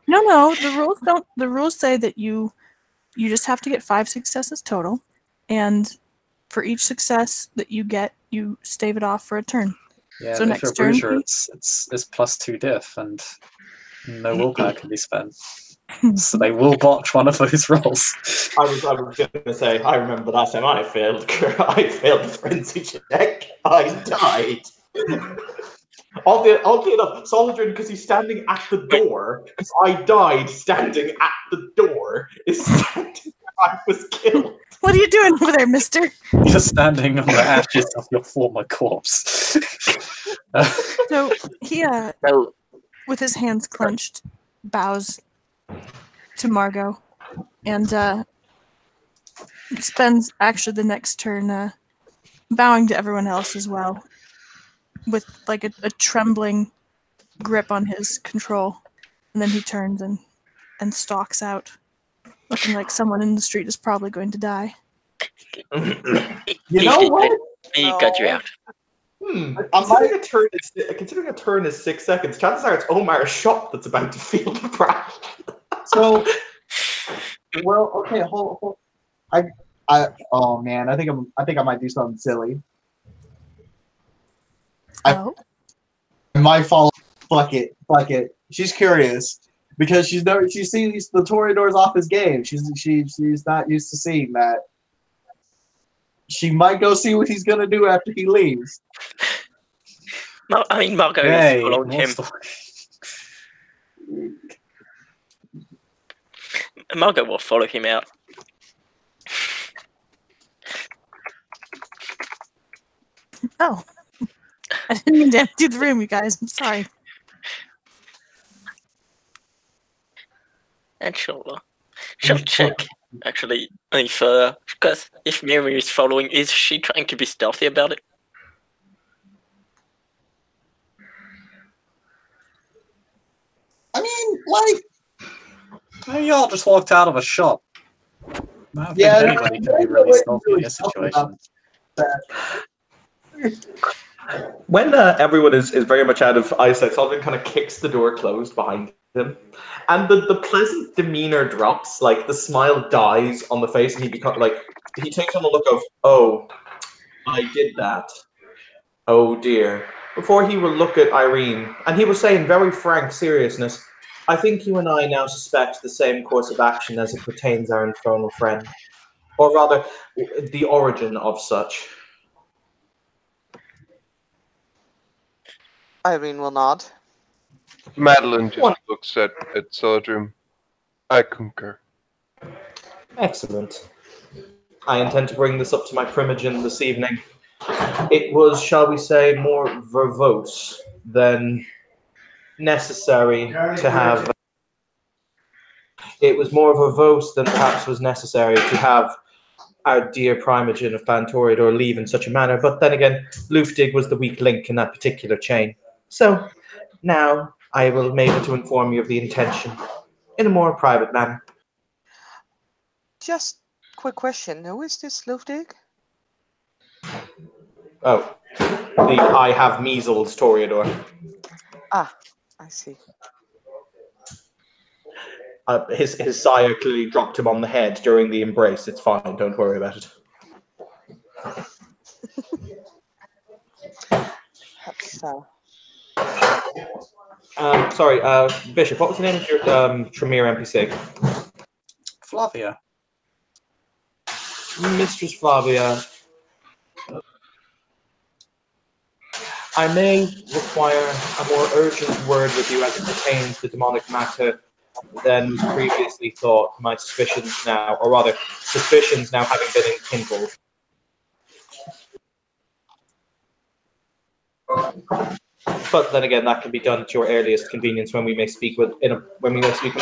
No, the rules don't. The rules say that you just have to get 5 successes total, and for each success that you get, you stave it off for a turn. Yeah, So if next you're a turn, bourgeois, it's +2 diff and no willpower can be spent. So they will botch one of those rolls. I was going to say, I remember the last time I failed the frenzy check. I died. Oddly enough, Solidrin, because he's standing at the door, because I died standing at the door, is standing where I was killed. what are you doing over there, mister? You're standing on the ashes of your former corpse. So he, well, with his hands clenched, bows to Margot, and spends actually the next turn bowing to everyone else as well, with like a trembling grip on his control, and then he turns and stalks out, looking like someone in the street is probably going to die. You know what? He got you out. Considering a turn is 6 seconds, chances are it's Omar's shop that's about to feel the crash. So, well, okay, hold. Oh man, I think I might do something silly. I might follow. Fuck it. She's curious because she sees the Toreadors off his game. She's not used to seeing that. She might go see what he's gonna do after he leaves. No, I mean Margot is following him. Margot will follow him out. Oh, I didn't mean to empty the room, you guys. I'm sorry. And she'll check Actually, because if Miri is following, is she trying to be stealthy about it? I mean, like, Y'all just walked out of a shop. I don't yeah, think anybody can be really stealthy in this situation. When everyone is very much out of eyesight, Sullivan kind of kicks the door closed behind him, and the pleasant demeanor drops. Like the smile dies on the face, and he takes on a look of, "Oh, I did that. Oh dear." Before he will look at Irene, and he will say in very frank seriousness, "I think you and I now suspect the same course of action as it pertains our infernal friend, or rather, the origin of such." Irene will nod. Madeline just looks at Celadrim. I concur. Excellent. I intend to bring this up to my primogen this evening. It was, shall we say, more verbose than necessary to have. It was more verbose than perhaps was necessary to have our dear primogen of Plantoridor leave in such a manner. But then again, Luftig was the weak link in that particular chain. So now I will be able to inform you of the intention in a more private manner. Just quick question. Who is this Luftig? Oh, the I have measles Toreador. Ah, I see. His sire clearly dropped him on the head during the embrace. It's fine. Don't worry about it. So, Sorry, Bishop. What was the name of your Tremere NPC? Flavia. Mistress Flavia. I may require a more urgent word with you as it pertains to demonic matter than was previously thought. My suspicions now, or rather, suspicions now having been enkindled. But then again, that can be done at your earliest convenience when we may speak in a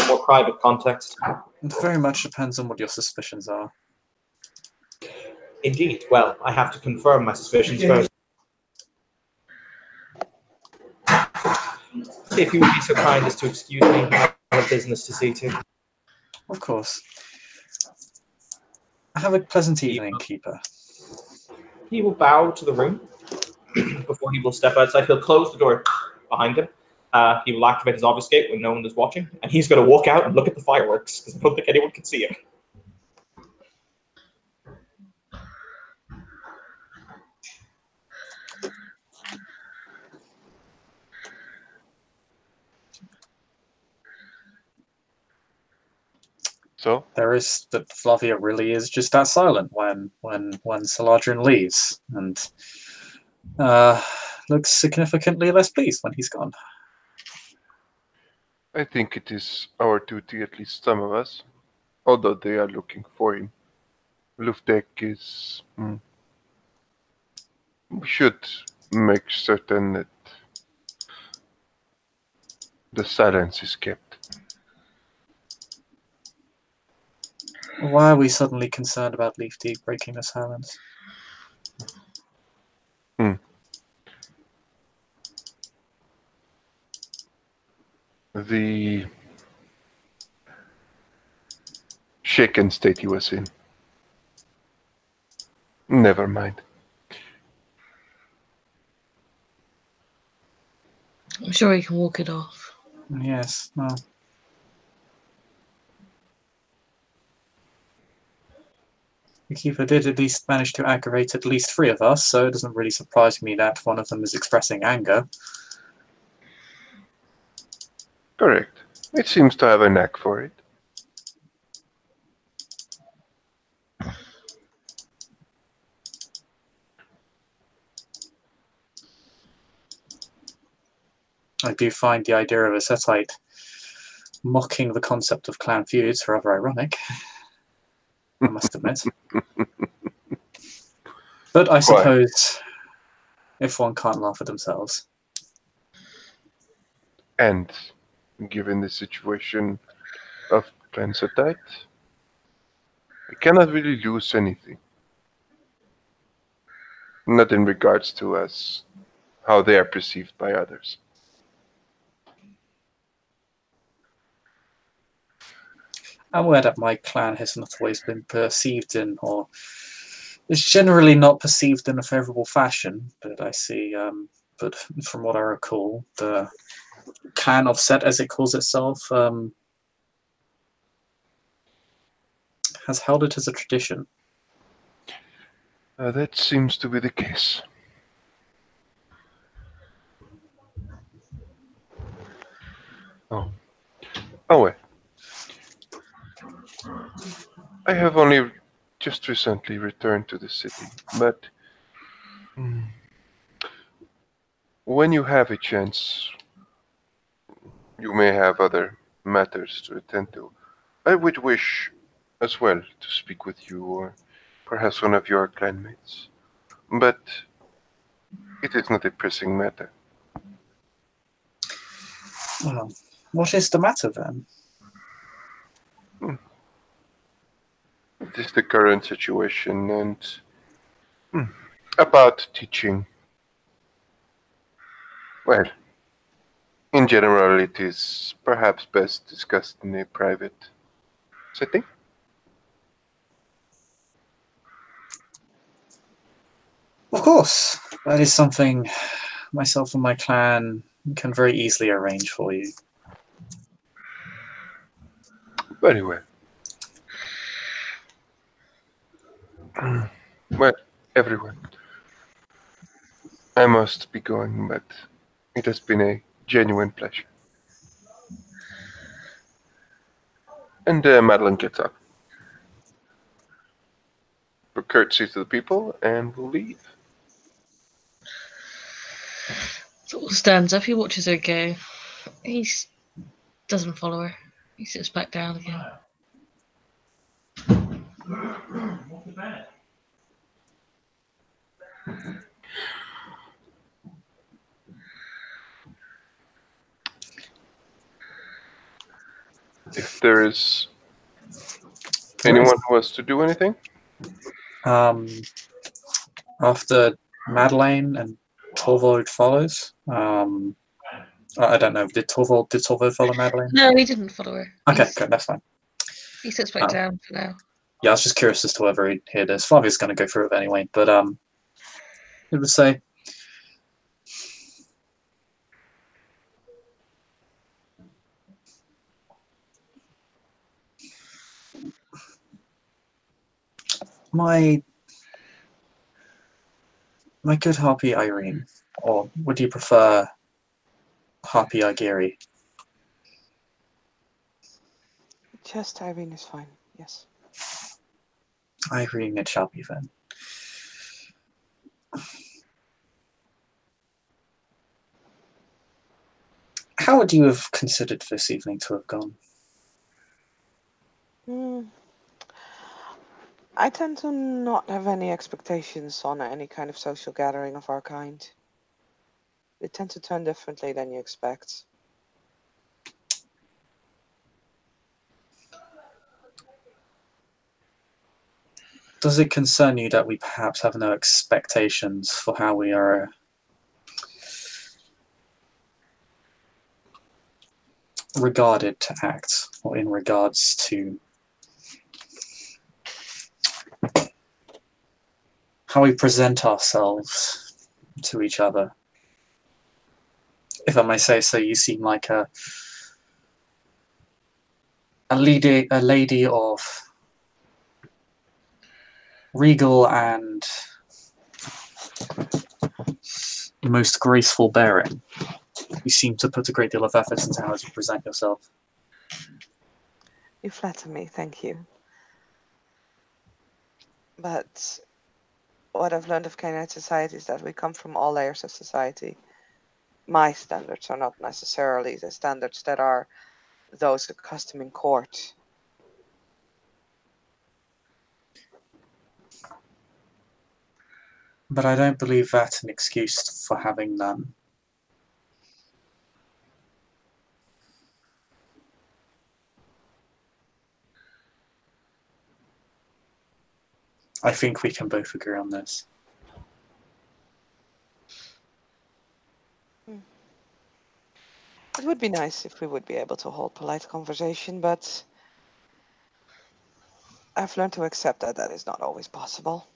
more private context. It very much depends on what your suspicions are. Indeed. Well, I have to confirm my suspicions first. If you would be so kind as to excuse me, I have business to see to. Of course. Have a pleasant evening, Keeper. He will bow to the room before he will step outside. He'll close the door behind him. He will activate his obfuscate when no one is watching, and he's going to walk out and look at the fireworks because I don't think anyone can see him. So There is that Flavia really is just that silent when Saladrin leaves, and looks significantly less pleased when he's gone. I think it is our duty, at least some of us, although they are looking for him. Luftek is. We should make certain that the silence is kept. Why are we suddenly concerned about Leaf Deep breaking the silence? The shaken state he was in. Never mind. I'm sure he can walk it off. Yes, well. The Keeper did at least manage to aggravate at least 3 of us, so it doesn't really surprise me that one of them is expressing anger. Correct. It seems to have a knack for it. I do find the idea of a Setite mocking the concept of clan feuds rather ironic, I must admit. But I suppose if one can't laugh at themselves. And given the situation of Clan Setite, I cannot really lose anything. Not in regards to us, how they are perceived by others. I'm aware that my clan has not always been perceived in, or is generally not perceived in a favourable fashion, but I see, but from what I recall, the clan of Set, as it calls itself, has held it as a tradition. That seems to be the case. Oh. Oh, well. I have only just recently returned to the city, but when you have a chance, you may have other matters to attend to. I would wish as well to speak with you or perhaps one of your clanmates, but it is not a pressing matter. Well, what is the matter then? It is the current situation and about teaching. Well, in general, it is perhaps best discussed in a private setting. Of course, that is something myself and my clan can very easily arrange for you. Very well. Well, everyone, I must be going, but it has been a genuine pleasure. And Madeline gets up. For curtsy to the people, and will leave. Sort of stands up, he watches her go. He doesn't follow her. He sits back down again. If there is anyone who wants to do anything, After Madeleine and Torvald follows, I don't know. Did Torvald follow Madeleine? No, he didn't follow her. Okay, good. That's fine. He sits back down for now. Yeah, I was just curious as to whether he'd hear this. Flavia's going to go through it anyway, but it would say, my good Harpy Irene, or would you prefer Harpy Igiri? Just Irene is fine. Yes. Irene, it shall be then. How would you have considered this evening to have gone? I tend to not have any expectations on any kind of social gathering of our kind. They tend to turn differently than you expect. Does it concern you that we perhaps have no expectations for how we are regarded to act, or in regards to how we present ourselves to each other? If I may say so, you seem like a lady of regal and most graceful bearing. You seem to put a great deal of effort into how you present yourself. You flatter me, thank you. But what I've learned of Canine society is that we come from all layers of society. My standards are not necessarily the standards that are those accustomed in court. But I don't believe that's an excuse for having none. I think we can both agree on this. It would be nice if we would be able to hold polite conversation, but I've learned to accept that that is not always possible.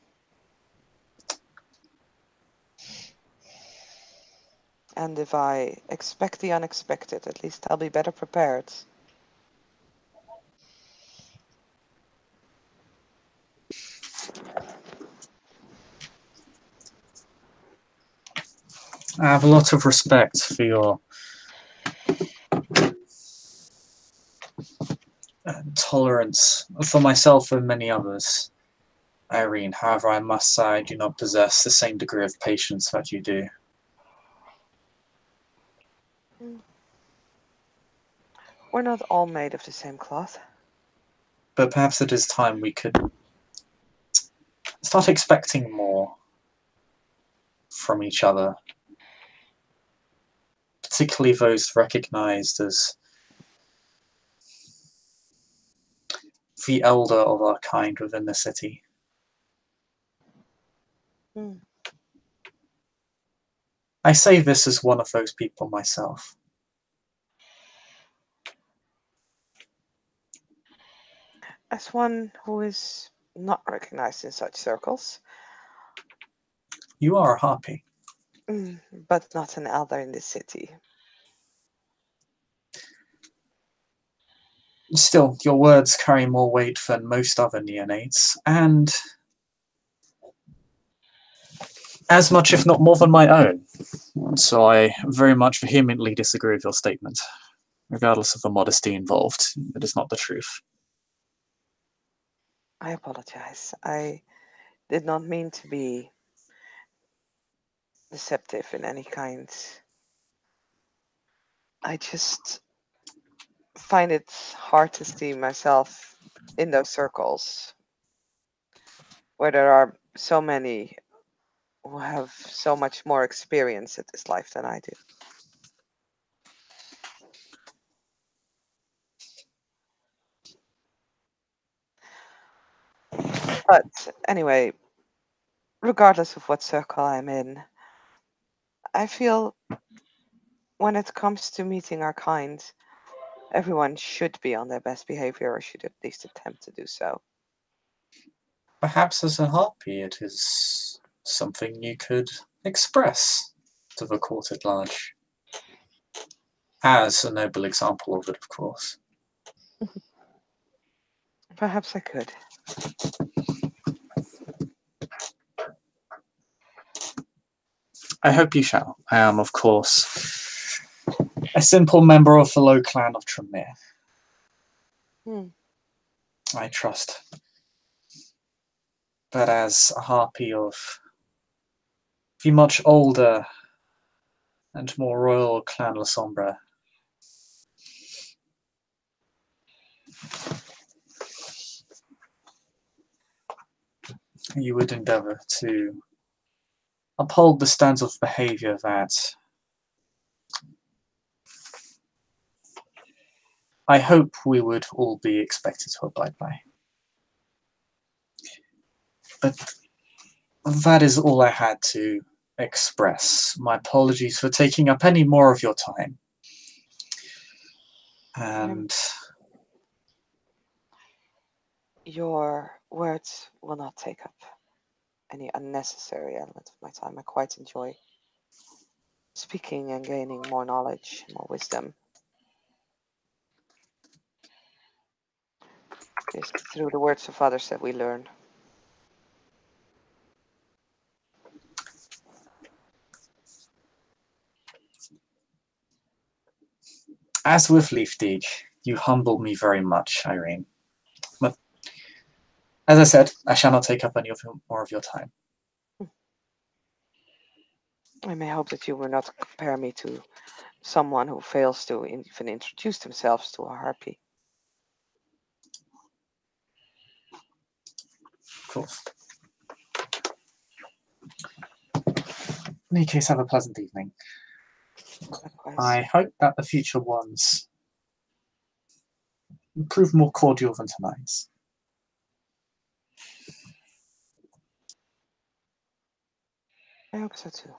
And if I expect the unexpected, at least I'll be better prepared. I have a lot of respect for your tolerance for myself and many others, Irene. However, I must say I do not possess the same degree of patience that you do. We're not all made of the same cloth. But perhaps it is time we could start expecting more from each other, particularly those recognized as the elder of our kind within the city. I say this as one of those people myself. As one who is not recognized in such circles. You are a harpy. But not an elder in the city. Still, your words carry more weight than most other neonates, and as much, if not more than my own. So I very much vehemently disagree with your statement. Regardless of the modesty involved, it is not the truth. I apologize. I did not mean to be deceptive in any kind. I just find it hard to see myself in those circles where there are so many who have so much more experience at this life than I do. But anyway, regardless of what circle I'm in, I feel when it comes to meeting our kind, everyone should be on their best behavior, or should at least attempt to do so. Perhaps as a harpy it is something you could express to the court at large. As a noble example of it, of course. Perhaps I could. I hope you shall. I am, of course, a simple member of the low clan of Tremere. I trust that as a harpy of the much older and more royal clan La Sombra, you would endeavor to uphold the standards of behavior that I hope we would all be expected to abide by. But that is all I had to express. My apologies for taking up any more of your time. And your words will not take up any unnecessary element of my time. I quite enjoy speaking and gaining more knowledge, more wisdom. It's through the words of others that we learn. as with Leafdig, you humble me very much, Irene. But as I said, I shall not take up any more of your time. I may hope that you will not compare me to someone who fails to even introduce themselves to a harpy. Of course. In any case, have a pleasant evening. Likewise. I hope that the future ones prove more cordial than tonight's. hope so too.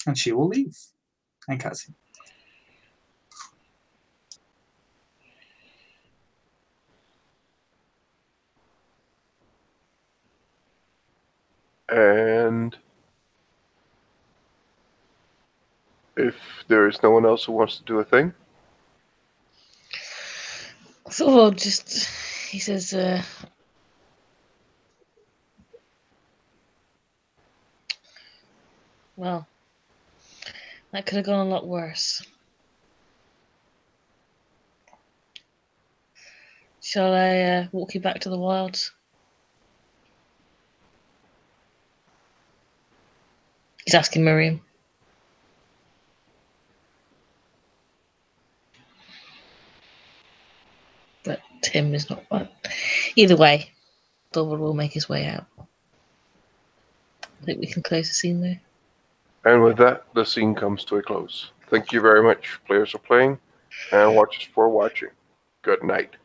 And she will leave. And Cassie. And if there is no one else who wants to do a thing, So just he says, well, that could have gone a lot worse. Shall I walk you back to the wilds? He's asking Miriam. But Tim is not one. Either way, Thorvald will make his way out. I think we can close the scene there. and with that, the scene comes to a close. Thank you very much, players, for playing, and watchers for watching. Good night.